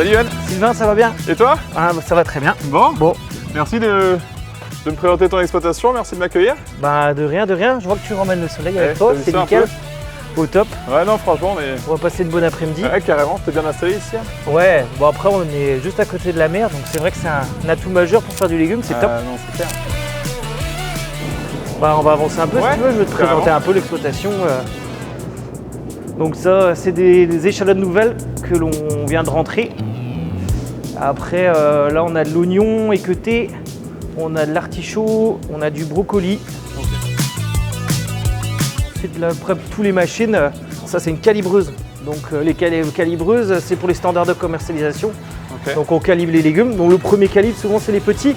Salut Yann. Sylvain, ça va bien? Et toi? Ça va très bien. Bon. Merci de me présenter ton exploitation, merci de m'accueillir. De rien. Je vois que tu ramènes le soleil avec Ouais, toi, t'as vu c'est ça un nickel. peu? Au top. Ouais, non, franchement, mais. On va passer une bonne après-midi. Ouais, carrément, t'es bien installé ici hein? Ouais, bon après on est juste à côté de la mer, donc c'est vrai que c'est un atout majeur pour faire du légume, c'est top. Non, c'est clair. On va avancer un peu si tu veux, je vais te présenter un peu l'exploitation. Donc ça, c'est des échalotes nouvelles que l'on vient de rentrer. Après, là on a de l'oignon équeuté, on a de l'artichaut, on a du brocoli. Ensuite, là, après, tous les machines, ça c'est une calibreuse. Donc les calibreuses, c'est pour les standards de commercialisation. Okay. Donc on calibre les légumes. Donc le premier calibre, souvent c'est les petits.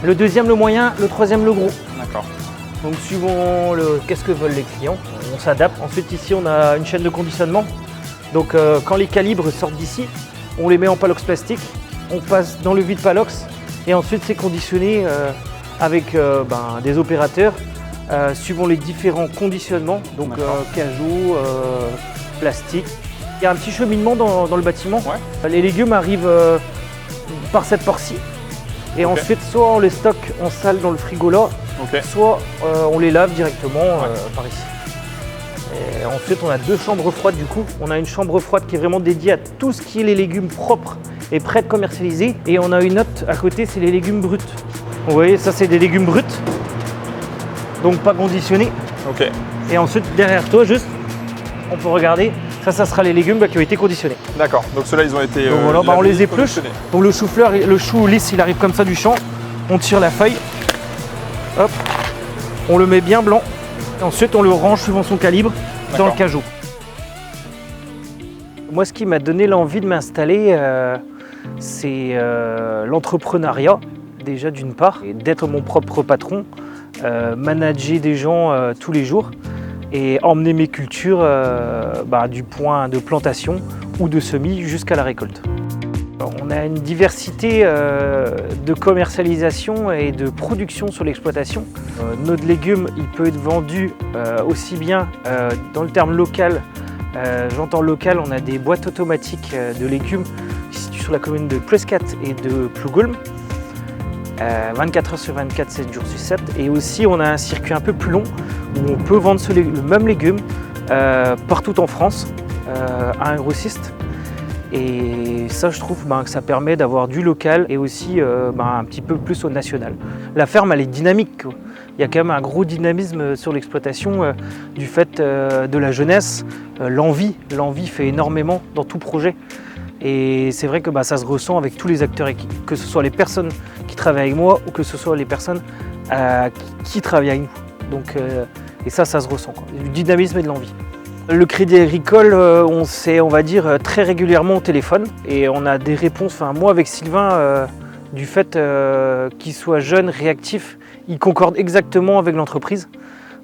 Le deuxième, le moyen. Le troisième, le gros. D'accord. Donc suivant qu'est-ce que veulent les clients, on s'adapte. Ensuite ici, on a une chaîne de conditionnement. Donc quand les calibres sortent d'ici, on les met en palox plastique. On passe dans le vide palox. Et ensuite, c'est conditionné avec des opérateurs suivant les différents conditionnements. Donc cajou, plastique. Il y a un petit cheminement dans le bâtiment. Ouais. Les légumes arrivent par cette porte-ci. Et ensuite, soit on les stocke en salle dans le frigo là, soit on les lave directement par ici. Et ensuite, on a deux chambres froides du coup. On a une chambre froide qui est vraiment dédiée à tout ce qui est les légumes propres et prêts à commercialiser. Et on a une autre à côté, c'est les légumes bruts. Vous voyez, ça c'est des légumes bruts, donc pas conditionnés. Et ensuite, derrière toi, juste, on peut regarder. Ça sera les légumes qui ont été conditionnés. D'accord, donc ceux-là ils ont été. Donc voilà, on les épluche. Donc le chou-fleur, le chou lisse, il arrive comme ça du champ. On tire la feuille. Hop. On le met bien blanc. Et ensuite, on le range suivant son calibre dans le cajou. Moi, ce qui m'a donné l'envie de m'installer, c'est l'entrepreneuriat, déjà d'une part, et d'être mon propre patron, manager des gens tous les jours. Et emmener mes cultures du point de plantation ou de semis jusqu'à la récolte. On a une diversité de commercialisation et de production sur l'exploitation. Notre légume, il peut être vendu aussi bien dans le terme local. J'entends local, on a des boîtes automatiques de légumes qui se situent sur la commune de Plescat et de Plougulm. 24 heures sur 24, 7 jours sur 7. Et aussi, on a un circuit un peu plus long où on peut vendre le même légume partout en France à un grossiste. Et ça, je trouve que ça permet d'avoir du local et aussi un petit peu plus au national. La ferme, elle est dynamique, quoi. Il y a quand même un gros dynamisme sur l'exploitation du fait de la jeunesse, l'envie. L'envie fait énormément dans tout projet. Et c'est vrai que ça se ressent avec tous les acteurs, que ce soit les personnes qui travaillent avec moi ou que ce soit les personnes qui travaillent avec nous. Donc, et ça se ressent, quoi. Du dynamisme et de l'envie. Le Crédit Agricole, on s'est, on va dire, très régulièrement au téléphone et on a des réponses. Moi, avec Sylvain, du fait qu'il soit jeune, réactif, il concorde exactement avec l'entreprise.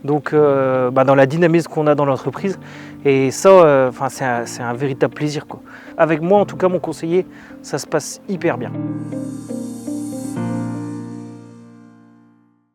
Donc, dans la dynamisme qu'on a dans l'entreprise. Et ça, c'est un véritable plaisir, quoi. Avec moi, en tout cas, mon conseiller, ça se passe hyper bien.